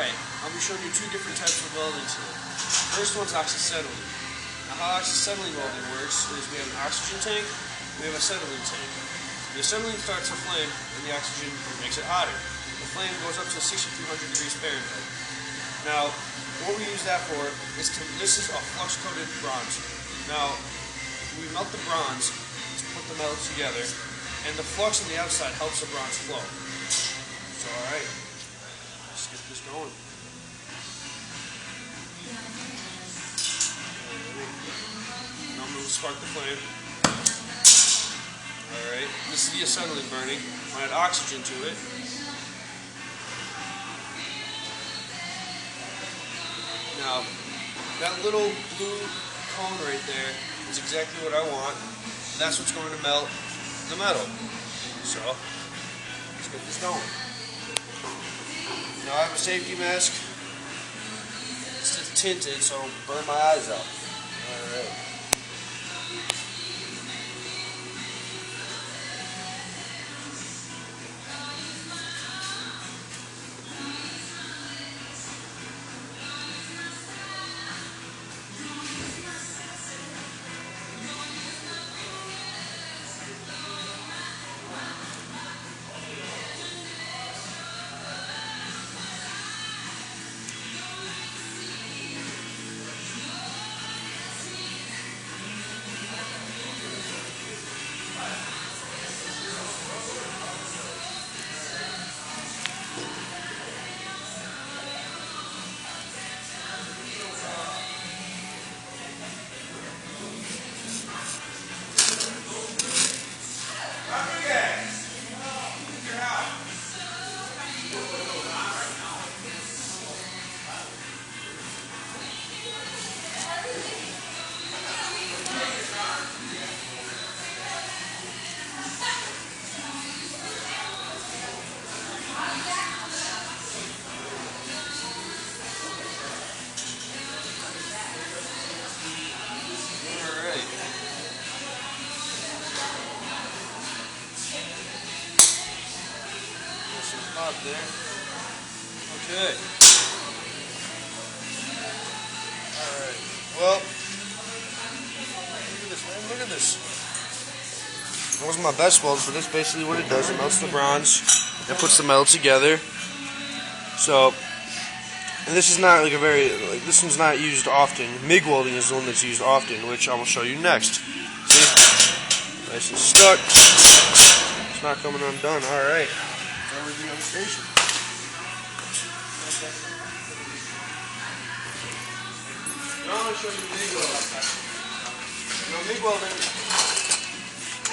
Alright, I'll be showing you two different types of welding today. First one's oxyacetylene. Now how oxyacetylene welding works is we have an oxygen tank, we have a acetylene tank. The acetylene starts a flame and the oxygen makes it hotter. The flame goes up to 6,200 degrees Fahrenheit. Now, what we use that for is this is a flux-coated bronze. Now, we melt the bronze to put the metal together, and the flux on the outside helps the bronze flow. So, alright, let's get this going. Now I'm going to spark the flame. Alright, this is the acetylene burning. I add oxygen to it. Now, that little blue cone right there is exactly what I want. And that's what's going to melt the metal. So, let's get this going. Now I have a safety mask. It's tinted, so it'll burn my eyes out. Alright. Hot there. Okay. Alright. Well, look at this, man. Look at this. That wasn't my best weld, but that's basically what it does. It melts the bronze and puts the metal together. So, and this is not like a very, this one's not used often. MIG welding is the one that's used often, which I will show you next. See? Nice and stuck. It's not coming undone. Alright. Everything on the station. Now I'm going to show you MIG welding. Now MIG welding,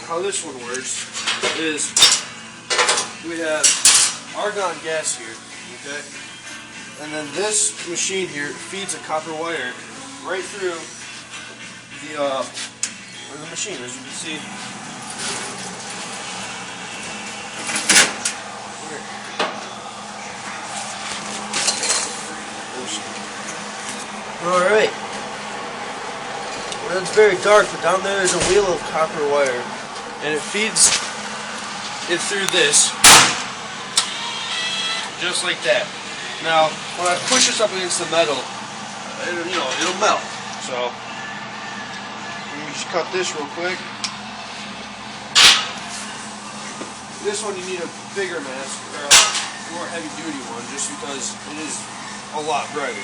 how this one works is we have argon gas here, okay? And then this machine here feeds a copper wire right through the machine, as you can see. Alright. Well, it's very dark, but down there is a wheel of copper wire, and it feeds it through this, just like that. Now, when I push this up against the metal, it'll melt. So, let me just cut this real quick. This one you need a bigger mask, or a more heavy-duty one, just because it is a lot brighter.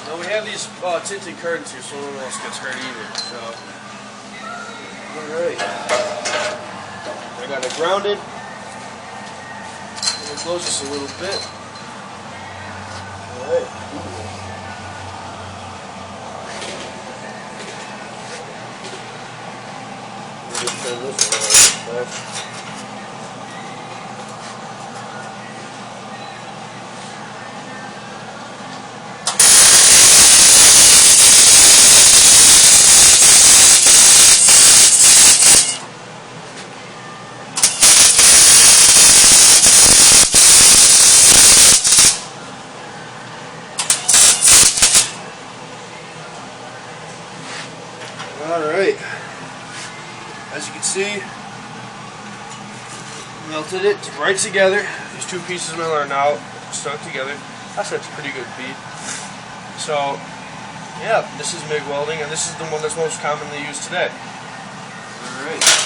Now we have these tinted curtains here, so no one else gets hurt either. So, alright. I got it grounded. I'm going to close this a little bit. Alright. Just turn this one back. Alright, as you can see, melted it right together. These two pieces of metal are now stuck together. That's a pretty good bead. So, yeah, this is MIG welding, and this is the one that's most commonly used today. Alright.